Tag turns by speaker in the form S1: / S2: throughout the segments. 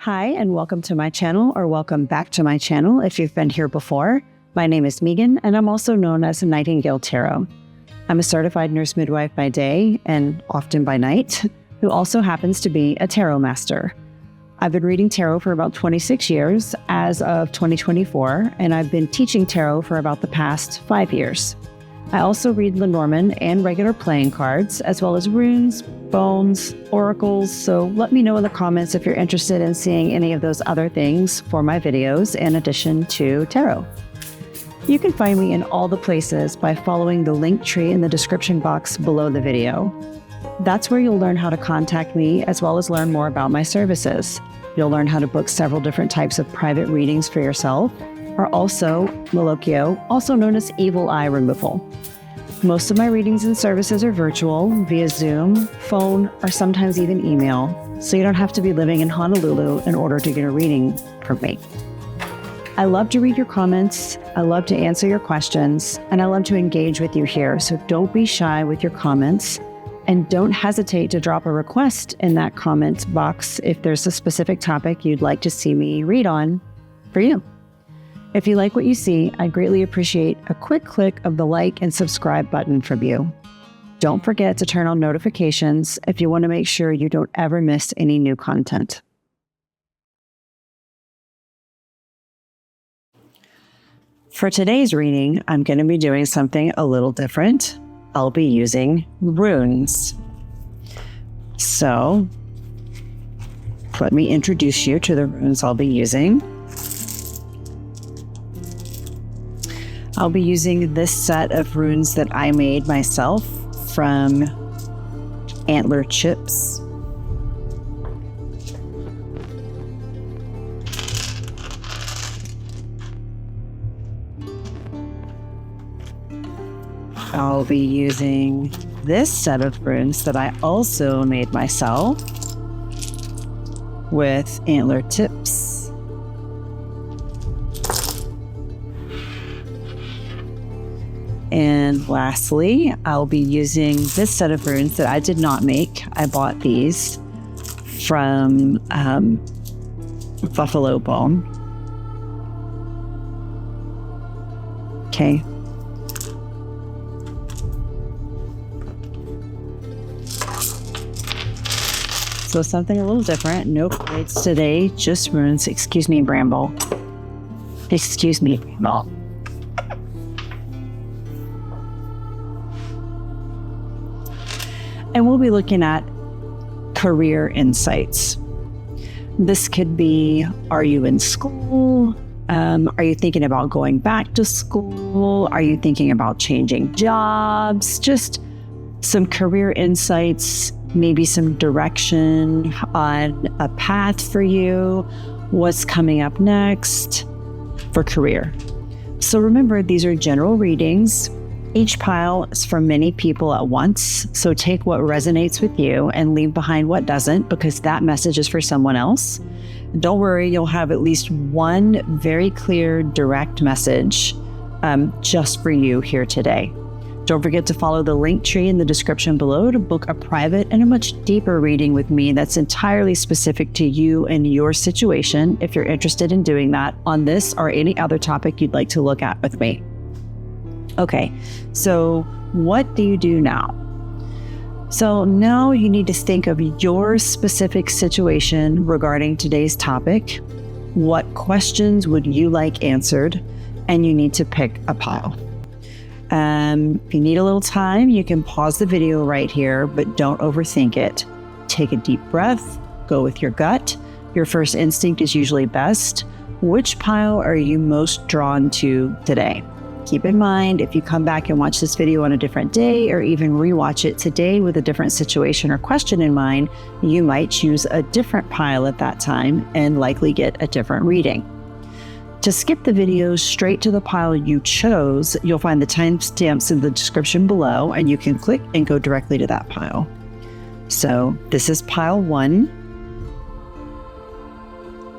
S1: Hi, and welcome to my channel, or welcome back to my channel if you've been here before. My name is Megan, and I'm also known as Nightingale Tarot. I'm a certified nurse midwife by day and often by night, who also happens to be a tarot master. I've been reading tarot for about 26 years as of 2024, and I've been teaching tarot for about the past 5 years. I also read Lenormand and regular playing cards, as well as runes, bones, oracles, so let me know in the comments if you're interested in seeing any of those other things for my videos in addition to tarot. You can find me in all the places by following the link tree in the description box below the video. That's where you'll learn how to contact me, as well as learn more about my services. You'll learn how to book several different types of private readings for yourself, or also malocchio, also known as evil eye removal. Most of my readings and services are virtual, via Zoom, phone, or sometimes even email, so you don't have to be living in Honolulu in order to get a reading from me. I love to read your comments, I love to answer your questions, and I love to engage with you here, so don't be shy with your comments, and don't hesitate to drop a request in that comments box if there's a specific topic you'd like to see me read on for you. If you like what you see, I'd greatly appreciate a quick click of the like and subscribe button from you. Don't forget to turn on notifications if you want to make sure you don't ever miss any new content. For today's reading, I'm going to be doing something a little different. I'll be using runes. So, let me introduce you to the runes I'll be using. I'll be using this set of runes that I made myself from antler chips. I'll be using this set of runes that I also made myself with antler tips. And lastly, I'll be using this set of runes that I did not make. I bought these from Buffalo Bone. Okay. So something a little different. No plates today, just runes. Excuse me, Bramble. Excuse me, Bramble. And we'll be looking at career insights. This could be, are you in school? Are you thinking about going back to school? Are you thinking about changing jobs? Just some career insights, maybe some direction on a path for you, what's coming up next for career. So remember, these are general readings. Each pile is from many people at once, so take what resonates with you and leave behind what doesn't, because that message is for someone else. Don't worry, you'll have at least one very clear, direct message just for you here today. Don't forget to follow the link tree in the description below to book a private and a much deeper reading with me that's entirely specific to you and your situation if you're interested in doing that on this or any other topic you'd like to look at with me. Okay, so what do you do now? So now you need to think of your specific situation regarding today's topic. What questions would you like answered? And you need to pick a pile. If you need a little time, you can pause the video right here, but don't overthink it. Take a deep breath, go with your gut. Your first instinct is usually best. Which pile are you most drawn to today? Keep in mind, if you come back and watch this video on a different day, or even rewatch it today with a different situation or question in mind, you might choose a different pile at that time and likely get a different reading. To skip the video straight to the pile you chose, you'll find the timestamps in the description below, and you can click and go directly to that pile. So this is pile 1.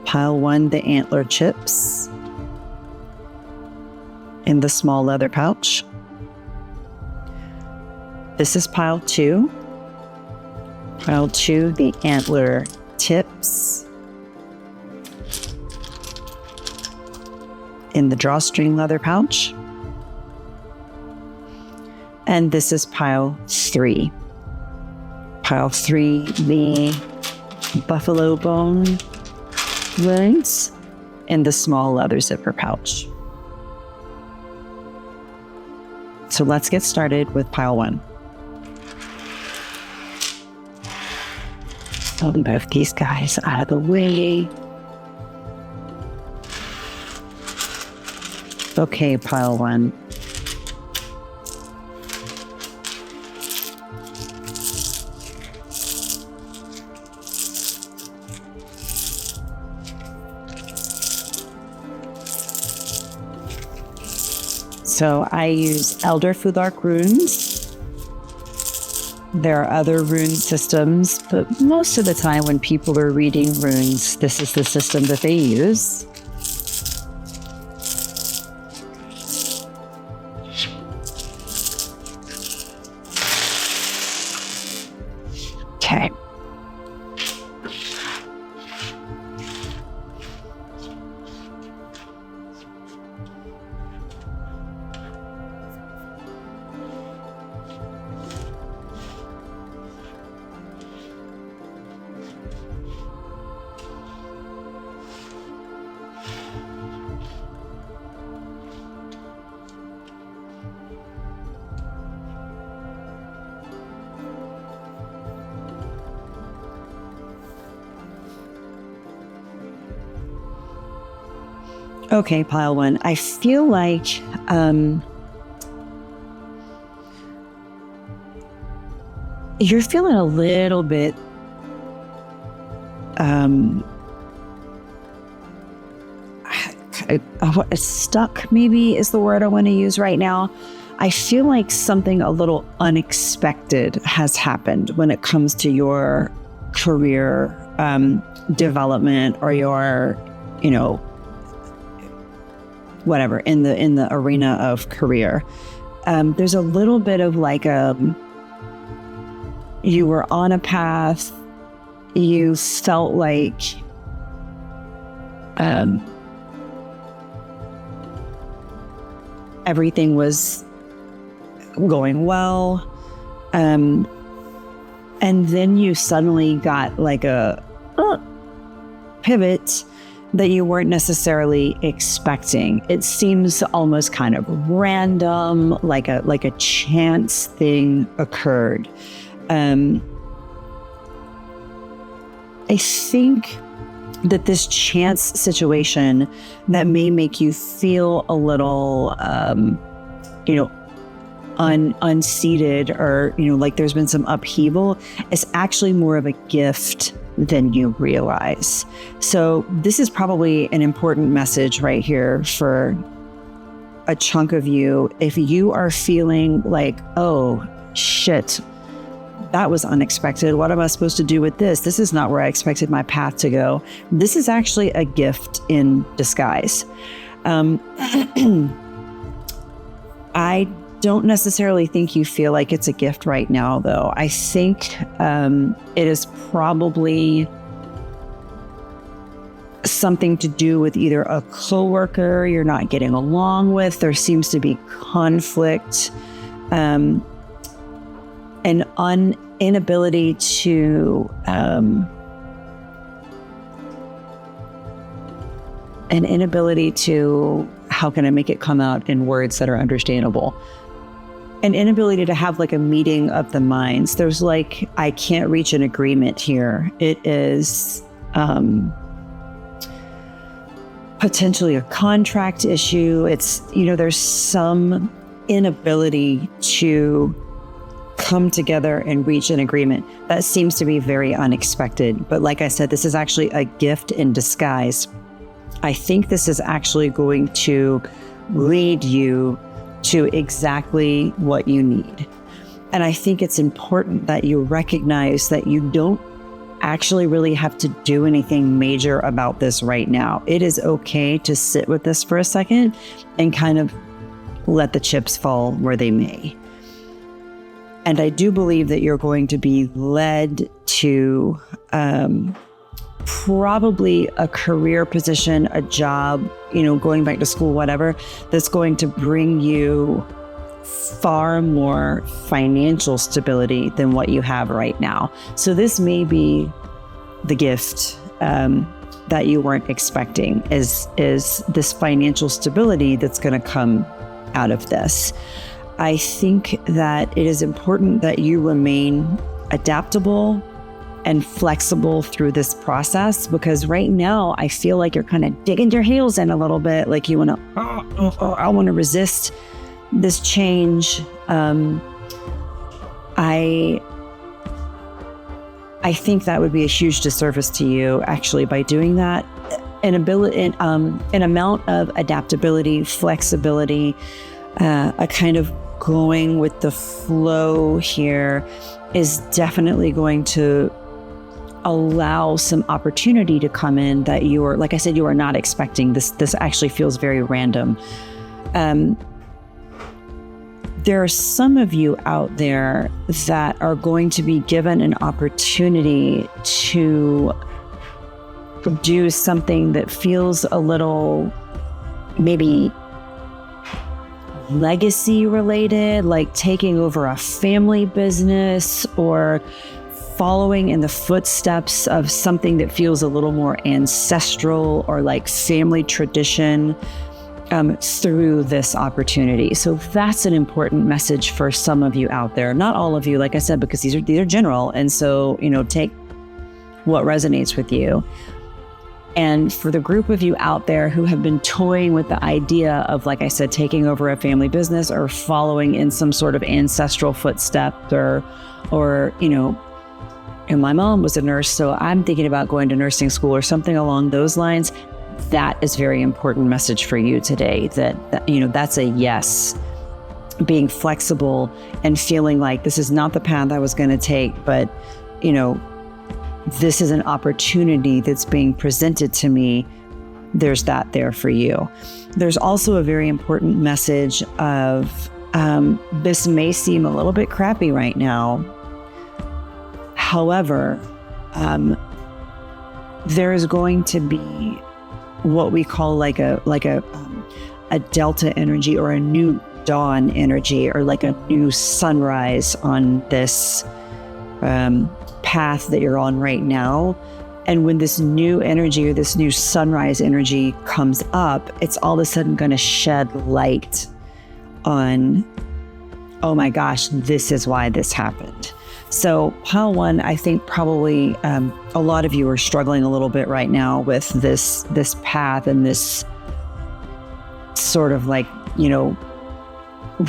S1: Pile 1, the antler chips in the small leather pouch. This is pile 2. Pile 2, the antler tips in the drawstring leather pouch. And this is pile 3. Pile 3, the buffalo bone wounds in the small leather zipper pouch. So let's get started with pile 1. Pulling both these guys out of the way. Okay, pile 1. So I use Elder Fulark runes. There are other rune systems, but most of the time when people are reading runes, this is the system that they use. Okay. Okay, pile 1. I feel like you're feeling a little bit stuck, maybe is the word I want to use right now. I feel like something a little unexpected has happened when it comes to your career development or your, whatever, in the arena of career. There's a little bit of like you were on a path, you felt like everything was going well, and then you suddenly got like a pivot that you weren't necessarily expecting. It seems almost kind of random, like a chance thing occurred. I think that this chance situation that may make you feel a little, unseated, or, like there's been some upheaval, is actually more of a gift than you realize. So this is probably an important message right here for a chunk of you. If you are feeling like, oh shit, that was unexpected. What am I supposed to do with this? This is not where I expected my path to go. This is actually a gift in disguise. I don't necessarily think you feel like it's a gift right now, though. I think it is probably something to do with either a coworker you're not getting along with. There seems to be conflict, an inability to how can I make it come out in words that are understandable? An inability to have like a meeting of the minds. There's like, I can't reach an agreement here. It is potentially a contract issue. It's, there's some inability to come together and reach an agreement. That seems to be very unexpected. But like I said, this is actually a gift in disguise. I think this is actually going to lead you to exactly what you need. And I think it's important that you recognize that you don't actually really have to do anything major about this right now. It is okay to sit with this for a second and kind of let the chips fall where they may. And I do believe that you're going to be led to probably a career position, a job, going back to school, whatever, that's going to bring you far more financial stability than what you have right now. So this may be the gift that you weren't expecting, is this financial stability that's going to come out of this. I think that it is important that you remain adaptable and flexible through this process, because right now I feel like you're kind of digging your heels in a little bit, like you want to, I want to resist this change. I think that would be a huge disservice to you, actually, by doing that. An amount of adaptability, flexibility, a kind of going with the flow here is definitely going to allow some opportunity to come in that you are, like I said, you are not expecting. This actually feels very random. There are some of you out there that are going to be given an opportunity to do something that feels a little maybe legacy related, like taking over a family business or following in the footsteps of something that feels a little more ancestral or like family tradition through this opportunity. So that's an important message for some of you out there. Not all of you, like I said, because these are general. And so, take what resonates with you. And for the group of you out there who have been toying with the idea of, like I said, taking over a family business or following in some sort of ancestral footsteps or and my mom was a nurse, so I'm thinking about going to nursing school or something along those lines. That is a very important message for you today, that that's a yes. Being flexible and feeling like this is not the path I was going to take, but this is an opportunity that's being presented to me. There's that there for you. There's also a very important message of this may seem a little bit crappy right now. However, there is going to be what we call like a delta energy or a new dawn energy or like a new sunrise on this path that you're on right now. And when this new energy or this new sunrise energy comes up, it's all of a sudden going to shed light on, oh my gosh, this is why this happened. So pile one, I think probably a lot of you are struggling a little bit right now with this path and this sort of like,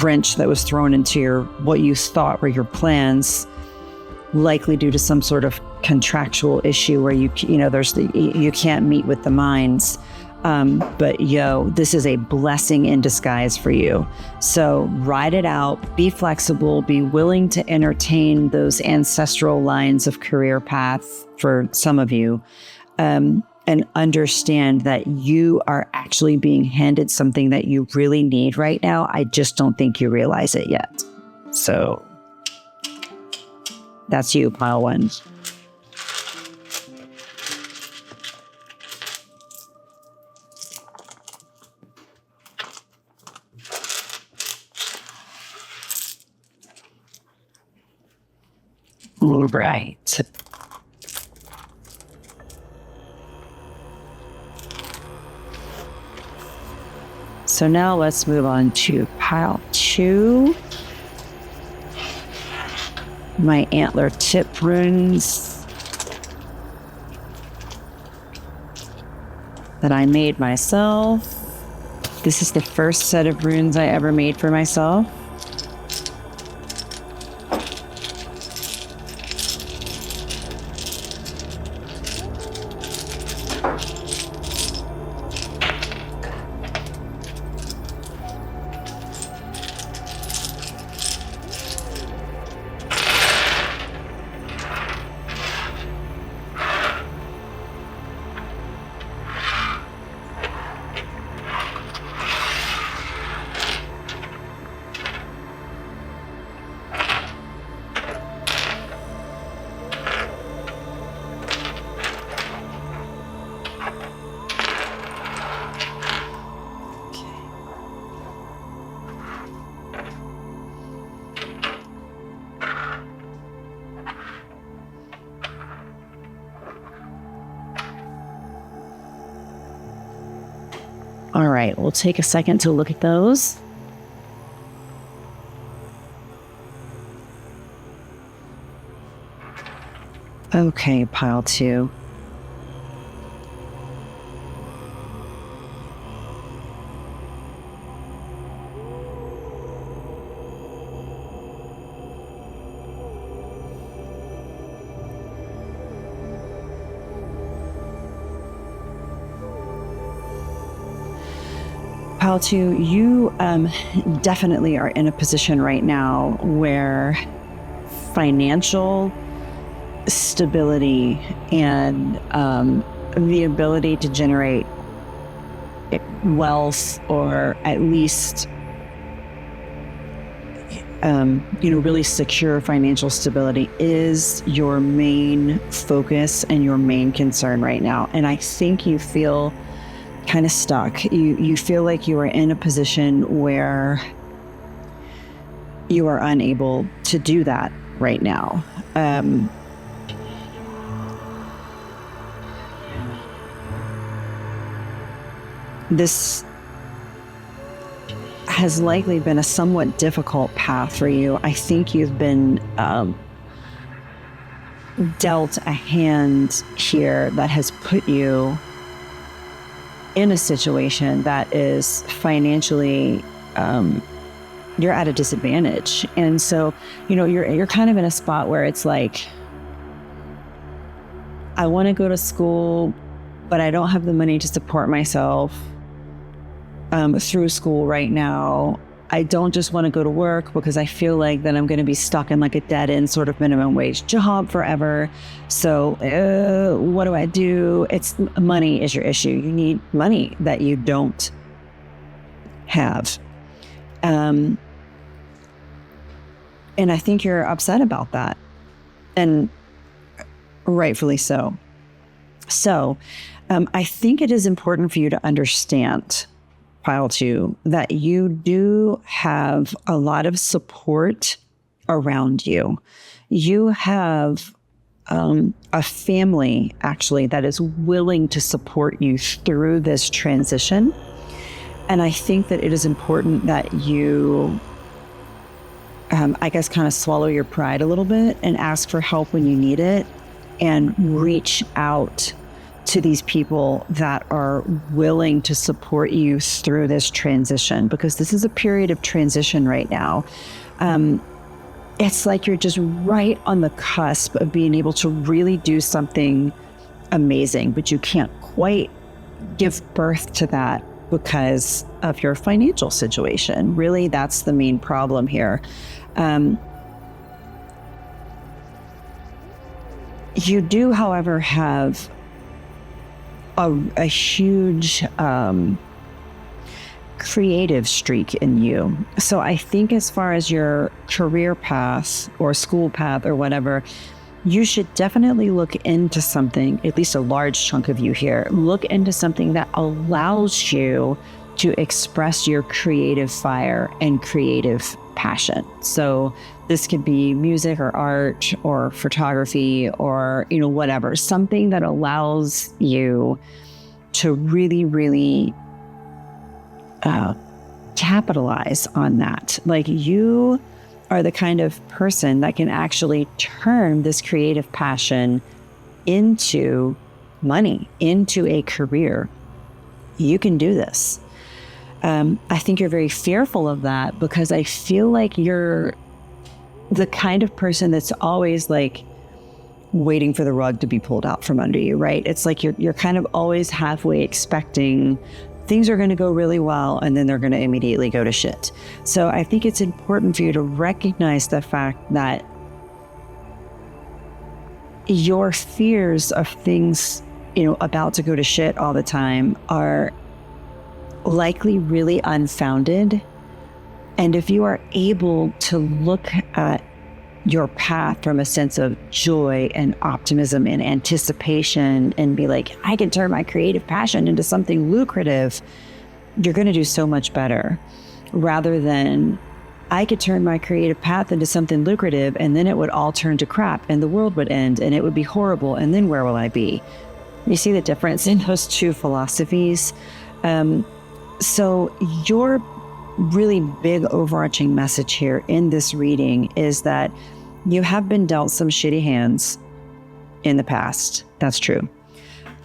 S1: wrench that was thrown into what you thought were your plans, likely due to some sort of contractual issue where you can't meet with the minds. But this is a blessing in disguise for you. So ride it out, be flexible, be willing to entertain those ancestral lines of career path for some of you, and understand that you are actually being handed something that you really need right now. I just don't think you realize it yet. So that's you, pile one. Right. So now let's move on to pile two. My antler tip runes that I made myself. This is the first set of runes I ever made for myself. right, we'll take a second to look at those. Okay, pile 2. Pile 2, you definitely are in a position right now where financial stability and the ability to generate wealth, or at least really secure financial stability, is your main focus and your main concern right now. And I think you feel kind of stuck. You feel like you are in a position where you are unable to do that right now. This has likely been a somewhat difficult path for you. I think you've been dealt a hand here that has put you in a situation that is financially, you're at a disadvantage. And so, you're kind of in a spot where it's like, I want to go to school, but I don't have the money to support myself through school right now. I don't just want to go to work because I feel like then I'm going to be stuck in like a dead end sort of minimum wage job forever. So what do I do? It's money is your issue. You need money that you don't have. And I think you're upset about that, and rightfully so. So I think it is important for you to understand, Pile 2, that you do have a lot of support around you. You have a family, actually, that is willing to support you through this transition. And I think that it is important that you, I guess, kind of swallow your pride a little bit and ask for help when you need it, and reach out to these people that are willing to support you through this transition, because this is a period of transition right now. It's like you're just right on the cusp of being able to really do something amazing, but you can't quite give birth to that because of your financial situation. Really, that's the main problem here. You do, however, have a huge creative streak in you. So I think as far as your career path or school path or whatever, you should definitely look into something, at least a large chunk of you here, look into something that allows you to express your creative fire and creative passion. So this could be music or art or photography or, whatever, something that allows you to really, really capitalize on that. Like, you are the kind of person that can actually turn this creative passion into money, into a career. You can do this. I think you're very fearful of that because I feel like you're the kind of person that's always like waiting for the rug to be pulled out from under you, right? It's like you're kind of always halfway expecting things are going to go really well and then they're going to immediately go to shit. So I think it's important for you to recognize the fact that your fears of things, about to go to shit all the time are likely really unfounded. And if you are able to look at your path from a sense of joy and optimism and anticipation and be like, I can turn my creative passion into something lucrative, you're going to do so much better, rather than I could turn my creative path into something lucrative and then it would all turn to crap and the world would end and it would be horrible. And then where will I be? You see the difference in those two philosophies? So your really big overarching message here in this reading is that you have been dealt some shitty hands in the past. That's true.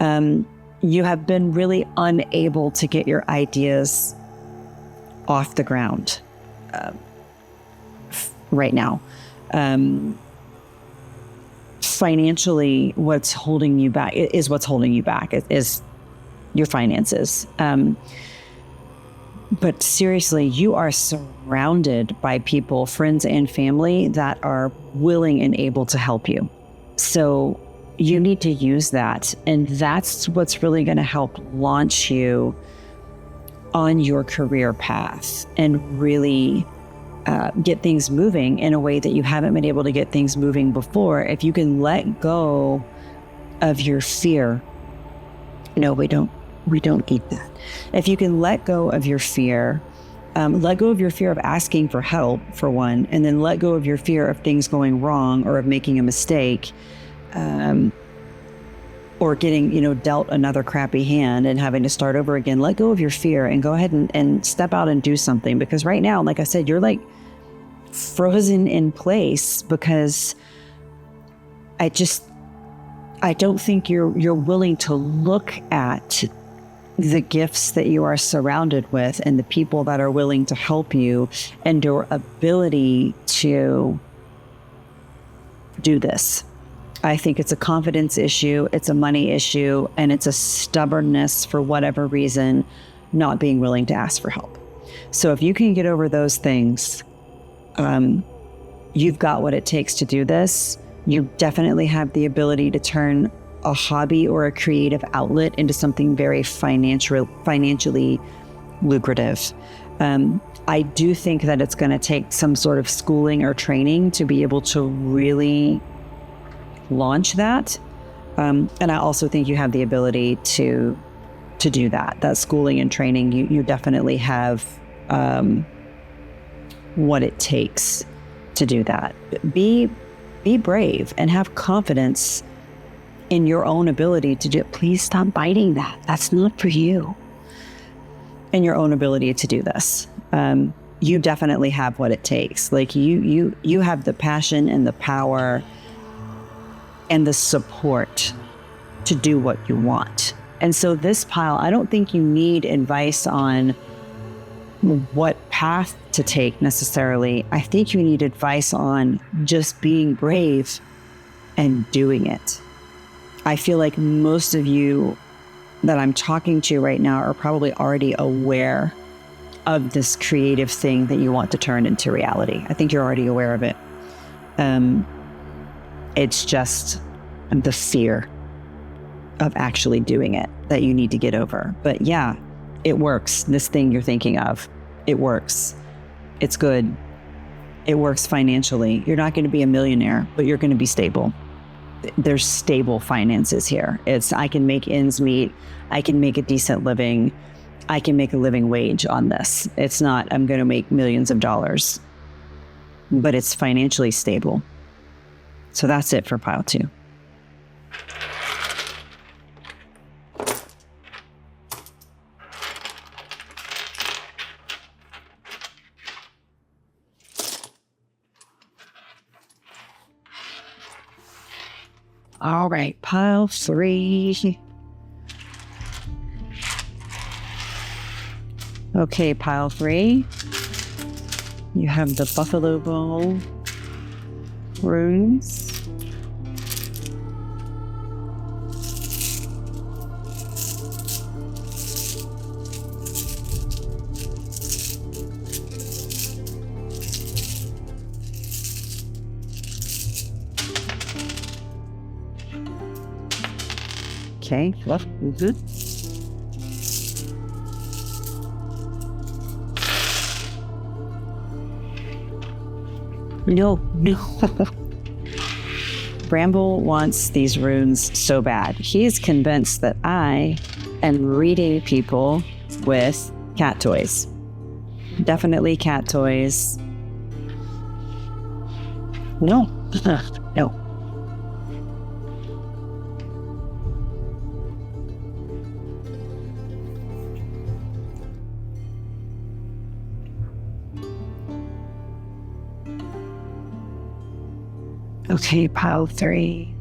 S1: You have been really unable to get your ideas off the ground right now. Financially, what's holding you back is your finances. But seriously, you are surrounded by people, friends and family, that are willing and able to help you. So you need to use that. And that's what's really going to help launch you on your career path and really get things moving in a way that you haven't been able to get things moving before. If you can let go of your fear. No, we don't eat that. If you can let go of your fear, let go of your fear of asking for help, for one, and then let go of your fear of things going wrong or of making a mistake, or getting, dealt another crappy hand and having to start over again. Let go of your fear and go ahead and step out and do something. Because right now, like I said, you're like frozen in place because I don't think you're willing to look at the gifts that you are surrounded with and the people that are willing to help you and your ability to do this. I think it's a confidence issue, it's a money issue, and it's a stubbornness for whatever reason, not being willing to ask for help. So if you can get over those things, you've got what it takes to do this. You definitely have the ability to turn a hobby or a creative outlet into something very financially lucrative. I do think that it's going to take some sort of schooling or training to be able to really launch that. And I also think you have the ability to do that schooling and training. You definitely have what it takes to do that. Be brave and have confidence in your own ability to do it. Please stop biting that. That's not for you. In your own ability to do this. You definitely have what it takes. Like you have the passion and the power and the support to do what you want. And so this pile, I don't think you need advice on what path to take necessarily. I think you need advice on just being brave and doing it. I feel like most of you that I'm talking to right now are probably already aware of this creative thing that you want to turn into reality. I think you're already aware of it. It's just the fear of actually doing it that you need to get over. But yeah, it works. This thing you're thinking of, it works. It's good. It works financially. You're not going to be a millionaire, but you're going to be stable. There's stable finances here. I can make ends meet. I can make a decent living. I can make a living wage on this. It's not, I'm going to make millions of dollars, but it's financially stable. So that's it for pile 2. All right, pile 3. Okay, pile 3. You have the buffalo bone runes. Okay, well, good. No. Bramble wants these runes so bad. He is convinced that I am reading people with cat toys. Definitely cat toys. No. No. Okay, pile 3.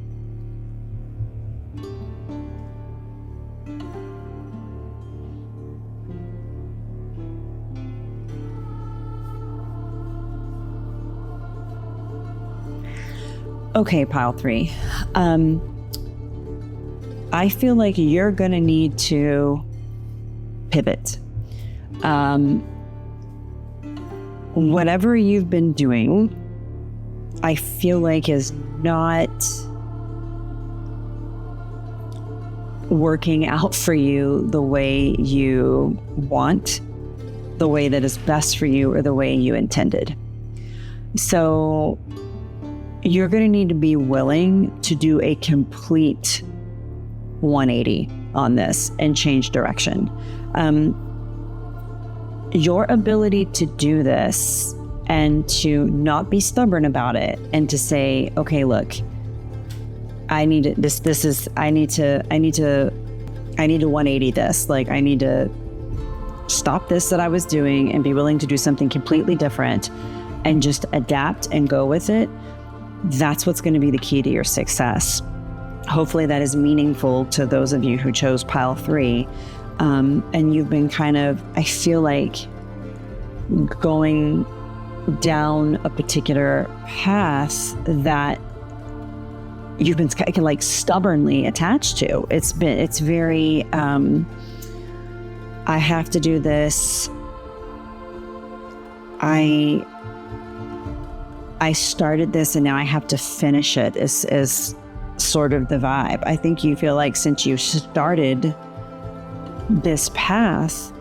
S1: Okay, pile 3. I feel like you're going to need to pivot. Whatever you've been doing, I feel like is not working out for you the way you want, the way that is best for you, or the way you intended. So you're going to need to be willing to do a complete 180 on this and change direction. Your ability to do this and to not be stubborn about it and to say, okay, look, I need to 180 this. Like, I need to stop this that I was doing and be willing to do something completely different and just adapt and go with it. That's what's going to be the key to your success. Hopefully that is meaningful to those of you who chose pile 3. And you've been kind of, I feel like, going down a particular path that you've been like stubbornly attached to. It's very, I have to do this. I started this and now I have to finish it is sort of the vibe. I think you feel like since you started this path,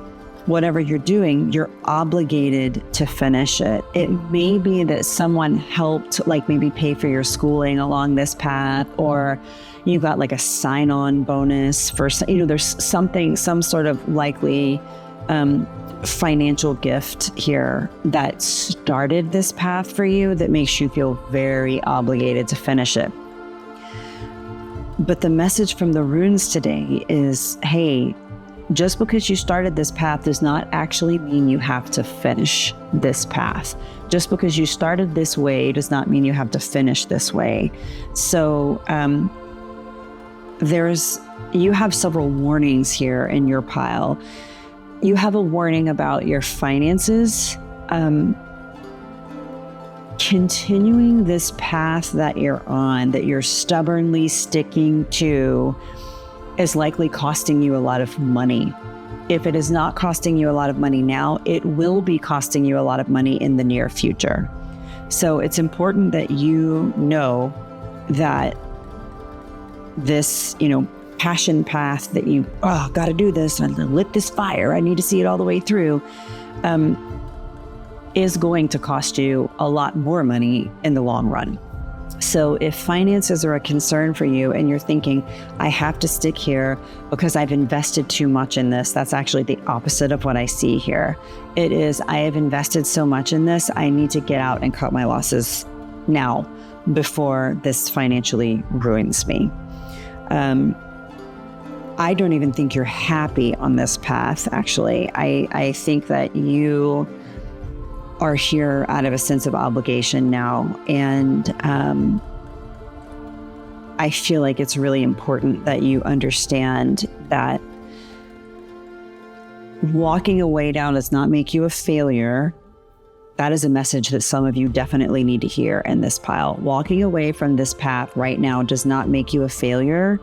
S1: whatever you're doing, you're obligated to finish it. It may be that someone helped, like maybe pay for your schooling along this path, or you got like a sign-on bonus for, there's something, some sort of likely financial gift here that started this path for you that makes you feel very obligated to finish it. But the message from the runes today is, hey, just because you started this path does not actually mean you have to finish this path. Just because you started this way does not mean you have to finish this way. So you have several warnings here in your pile. You have a warning about your finances. Continuing this path that you're on, that you're stubbornly sticking to, is likely costing you a lot of money. If it is not costing you a lot of money now, it will be costing you a lot of money in the near future. So it's important that you know that this, passion path that you, got to do this, and lit this fire, I need to see it all the way through, is going to cost you a lot more money in the long run. So if finances are a concern for you and you're thinking, I have to stick here because I've invested too much in this, that's actually the opposite of what I see here. It is, I have invested so much in this, I need to get out and cut my losses now before this financially ruins me. I don't even think you're happy on this path, actually. I think that you are here out of a sense of obligation now. And I feel like it's really important that you understand that walking away now does not make you a failure. That is a message that some of you definitely need to hear in this pile. Walking away from this path right now does not make you a failure.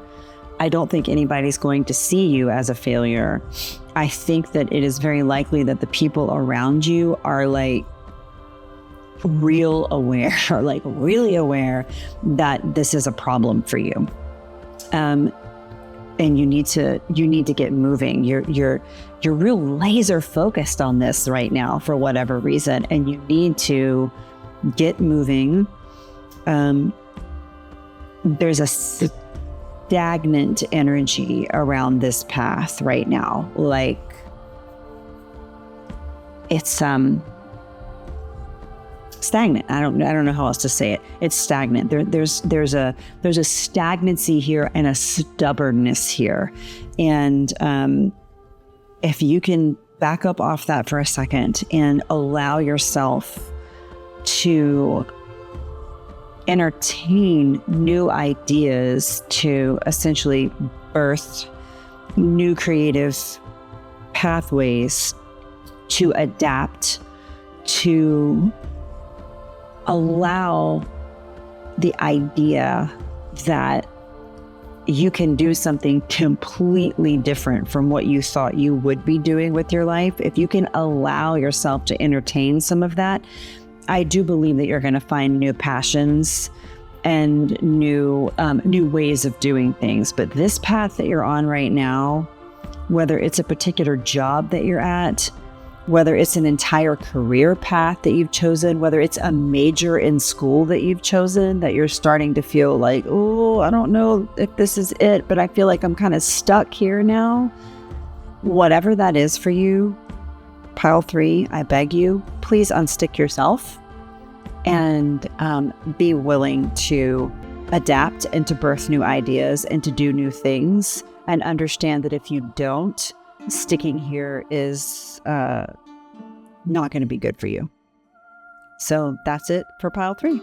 S1: I don't think anybody's going to see you as a failure. I think that it is very likely that the people around you are like real aware, or like really aware that this is a problem for you. And you need to get moving. You're real laser focused on this right now for whatever reason, and you need to get moving. There's a stagnant energy around this path right now. Like it's stagnant. I don't know how else to say it. It's stagnant. There's a stagnancy here and a stubbornness here. And if you can back up off that for a second and allow yourself to entertain new ideas to essentially birth new creative pathways, to adapt, to allow the idea that you can do something completely different from what you thought you would be doing with your life. If you can allow yourself to entertain some of that, I do believe that you're going to find new passions and new ways of doing things. But this path that you're on right now, whether it's a particular job that you're at, whether it's an entire career path that you've chosen, whether it's a major in school that you've chosen, that you're starting to feel like, oh, I don't know if this is it, but I feel like I'm kind of stuck here now. Whatever that is for you, pile 3, I beg you, please unstick yourself and be willing to adapt and to birth new ideas and to do new things, and understand that if you don't, sticking here is not going to be good for you. So that's it for pile 3.